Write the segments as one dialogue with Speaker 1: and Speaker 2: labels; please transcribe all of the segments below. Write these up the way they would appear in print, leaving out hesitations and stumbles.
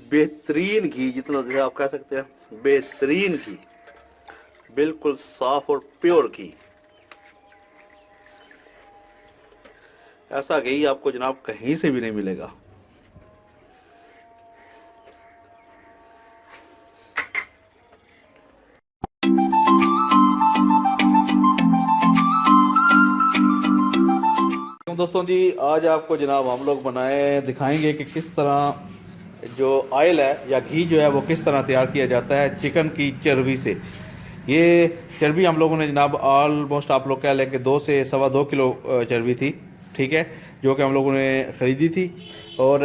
Speaker 1: बेहतरीन घी, जितना जैसे आप कह सकते हैं बेहतरीन घी, बिल्कुल साफ और प्योर घी। ऐसा घी आपको जनाब कहीं से भी नहीं मिलेगा। दोस्तों जी, आज आपको जनाब हम लोग बनाए दिखाएंगे कि किस तरह जो ऑयल है या घी जो है वो किस तरह तैयार किया जाता है चिकन की चर्बी से। ये चर्बी हम लोगों ने जनाब ऑलमोस्ट आप लोग कह लें कि 2 से 2.25 किलो चर्बी थी, ठीक है, जो कि हम लोगों ने ख़रीदी थी। और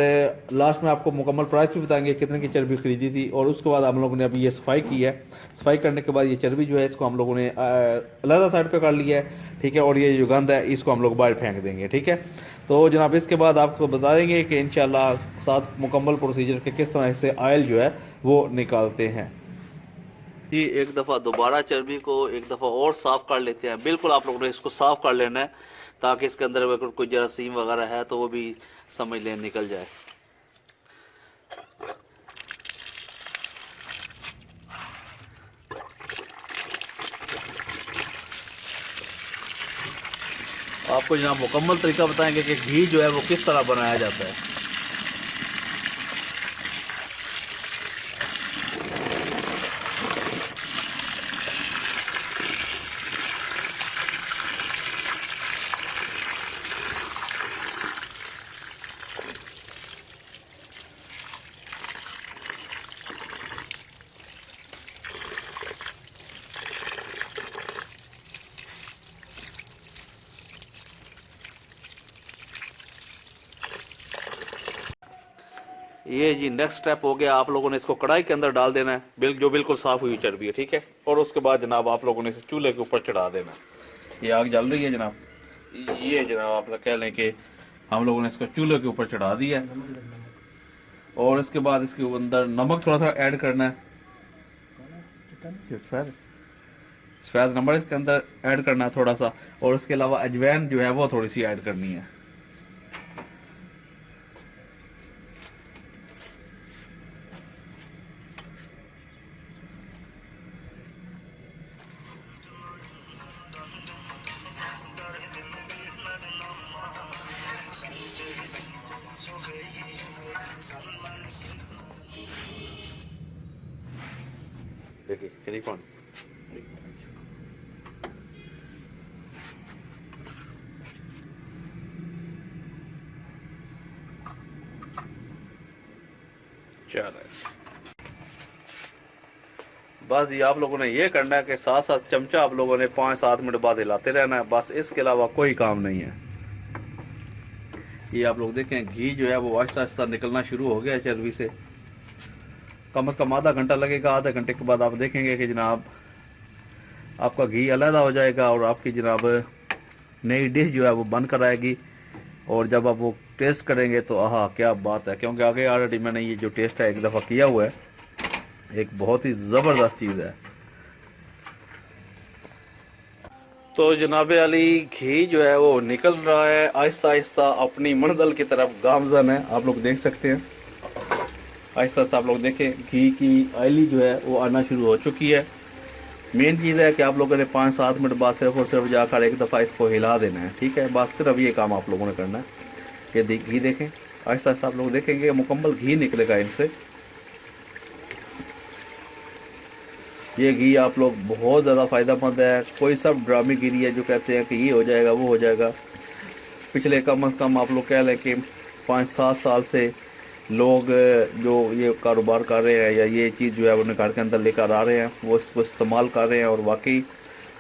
Speaker 1: लास्ट में आपको मुकम्मल प्राइस भी बताएंगे कितने की चर्बी खरीदी थी। और उसके बाद हम लोगों ने अभी ये सफाई की है। सफाई करने के बाद ये चर्बी जो है इसको हम लोगों ने अलग साइड पे कर लिया है, ठीक है। और ये जो गंद है इसको हम लोग बाहर फेंक देंगे, ठीक है। तो जनाब इसके बाद आपको बता देंगे कि इंशाल्लाह साथ मुकम्मल प्रोसीजर के किस तरह से ऑयल जो है वो निकालते हैं जी। एक दफ़ा दोबारा चर्बी को एक दफ़ा और साफ़ कर लेते हैं। बिल्कुल आप लोगों ने इसको साफ़ कर लेना है ताकि इसके अंदर अगर कोई जरासीम वगैरह है तो वो भी समझ लें निकल जाए। आपको जनाब मुकम्मल तरीका बताएंगे कि घी जो है वो किस तरह बनाया जाता है। ये जी नेक्स्ट स्टेप हो गया। आप लोगों ने इसको कढ़ाई के अंदर डाल देना है, जो बिल्कुल साफ हुई चर्बी है, ठीक है। और उसके बाद जनाब आप लोगों ने इसे चूल्हे के ऊपर चढ़ा देना है। ये आग जल रही है जनाब, ये जनाब आप कह लें कि हम लोगों ने इसको चूल्हे के ऊपर चढ़ा दिया है। और इसके बाद इसके अंदर नमक थोड़ा सा ऐड करना है, सफेद नमक इसके अंदर ऐड करना है थोड़ा सा। और उसके अलावा अजवैन जो है वो थोड़ी सी ऐड करनी है। देखिए टेलीफोन चल रहा है। बस ये आप लोगों ने ये करना है कि साथ साथ चमचा आप लोगों ने 5-7 मिनट बाद हिलाते रहना है, बस इसके अलावा कोई काम नहीं है। ये आप लोग देखें घी जो है वो आहिस्ता आहिस्ता निकलना शुरू हो गया है चर्बी से। कम से कम आधा घंटा लगेगा। आधे घंटे के बाद आप देखेंगे कि जनाब आपका घी अलहदा हो जाएगा और आपकी जनाब नई डिश जो है वो बन कर आएगी। और जब आप वो टेस्ट करेंगे तो आहा क्या बात है, क्योंकि आगे ऑलरेडी मैंने ये जो टेस्ट है एक दफ़ा किया हुआ है, एक बहुत ही ज़बरदस्त चीज़ है। तो जनाब अली घी जो है वो निकल रहा है आहिस्ता आहिस्ता अपनी मंजिल की तरफ गामजन है। आप लोग देख सकते हैं आहिस्ता आहिस्ता। आप लोग देखें घी की ऑयली जो है वो आना शुरू हो चुकी है। मेन चीज़ है कि आप लोगों ने 5-7 मिनट बाद सिर्फ और सिर्फ जाकर एक दफ़ा इसको हिला देना है, ठीक है। बस सिर्फ ये काम आप लोगों ने करना है कि घी देखें आहिस्ता आहिस्ता। आप लोग देखेंगे मुकम्मल घी निकलेगा इनसे। ये घी आप लोग बहुत ज़्यादा फ़ायदेमंद है। कोई सब ड्रामेगिरी है जो कहते हैं कि ये हो जाएगा वो हो जाएगा। पिछले कम अज़ कम आप लोग कह लें कि 5-7 साल से लोग जो ये कारोबार कर रहे हैं या ये चीज़ जो है वो अपने घर के अंदर लेकर आ रहे हैं, वो इसको इस्तेमाल कर रहे हैं और वाकई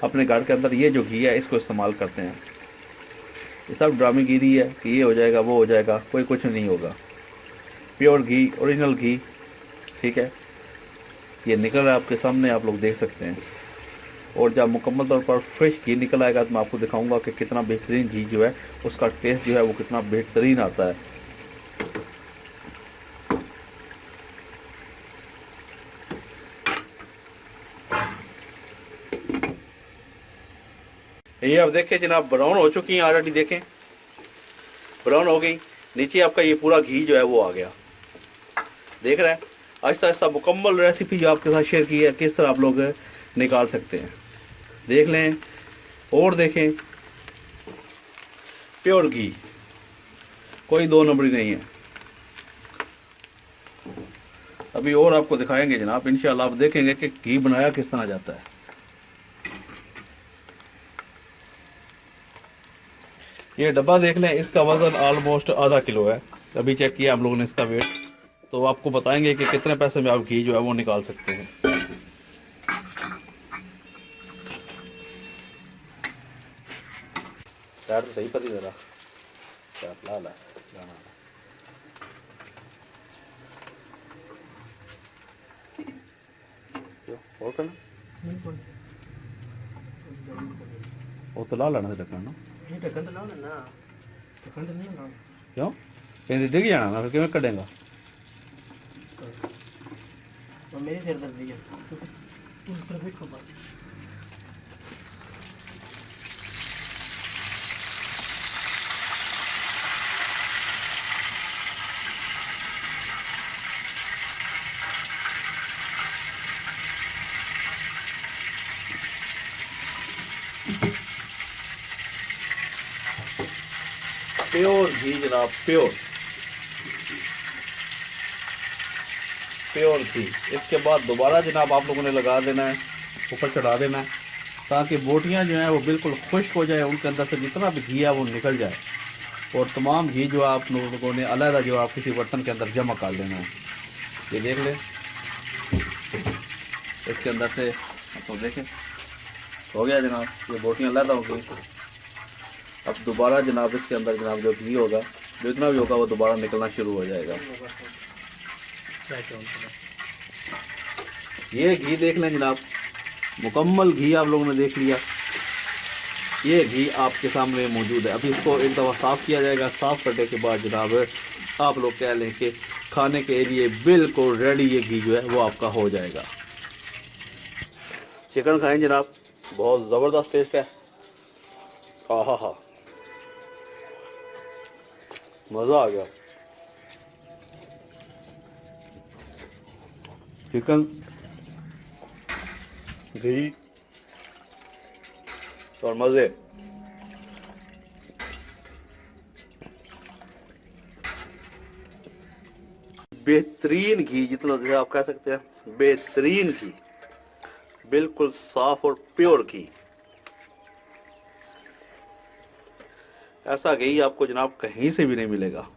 Speaker 1: अपने घर के अंदर ये जो घी है इसको इस्तेमाल करते हैं। ये सब ड्रामेगिरी है कि ये हो जाएगा वो हो जाएगा, कोई कुछ नहीं होगा। प्योर घी, ओरिजिनल घी, ठीक है, ये निकल रहा है आपके सामने, आप लोग देख सकते हैं। और जब मुकम्मल तौर पर फ्रेश घी निकल आएगा तो मैं आपको दिखाऊंगा कि कितना बेहतरीन घी जो है उसका टेस्ट जो है वो कितना बेहतरीन आता है। ये आप देखें जनाब ब्राउन हो चुकी हैं ऑलरेडी, देखें ब्राउन हो गई। नीचे आपका ये पूरा घी जो है वो आ गया। देख रहे हैं आहिस्ता आहिस्ता मुकम्मल रेसिपी जो आपके साथ शेयर की है किस तरह आप लोग निकाल सकते हैं। देख लें और देखें, प्योर घी, कोई दो नंबरी नहीं है। अभी और आपको दिखाएंगे जनाब, इंशाल्लाह आप देखेंगे कि घी बनाया किस तरह जाता है। ये डब्बा देख लें, इसका वजन ऑलमोस्ट आधा किलो है। अभी चेक किया हम लोगों ने इसका वेट, तो आपको बताएंगे कि कितने पैसे में आप घी जो है वो निकाल सकते हैं। यार तो सही पति जरा लाल है और करना वो तो ला लेना ढक्कन ना,
Speaker 2: ढक्कन तो ला लेना, ढक्कन तो नहीं लगाना।
Speaker 1: क्यों कहीं डिग जाना ना, फिर किवें कटेगा।
Speaker 2: मेरी सिर दर्द है तू ऊपर देखो बस।
Speaker 1: प्योर घी जनाब, प्योर घी। इसके बाद दोबारा जनाब आप लोगों ने लगा देना है, ऊपर चढ़ा देना है, ताकि बोटियां जो हैं वो बिल्कुल खुश्क हो जाए, उनके अंदर से जितना भी घी है वो निकल जाए, और तमाम घी जो आप लोगों ने अलहदा जो आप किसी बर्तन के अंदर जमा कर देना है। ये देख लें, इसके अंदर से आप तो देखें हो गया जनाब, ये बोटियां अलहदा हो गई। अब दोबारा जनाब इसके अंदर जनाब जो घी होगा, जितना भी होगा वो दोबारा निकलना शुरू हो जाएगा। ये घी देख लें जनाब, मुकम्मल घी आप लोगों ने देख लिया। ये घी आपके सामने मौजूद है। अभी इसको एक दफ़ा साफ़ किया जाएगा। साफ़ करने के बाद जनाब आप लोग कह लें कि खाने के लिए बिल्कुल रेडी ये घी जो है वो आपका हो जाएगा। चिकन खाएं जनाब, बहुत ज़बरदस्त टेस्ट है। हाँ हाँ, मज़ा आ गया। चिकन, घी और मज़े। बेहतरीन घी, जितना जैसे आप कह सकते हैं बेहतरीन घी, बिल्कुल साफ और प्योर घी। ऐसा घी आपको जनाब कहीं से भी नहीं मिलेगा।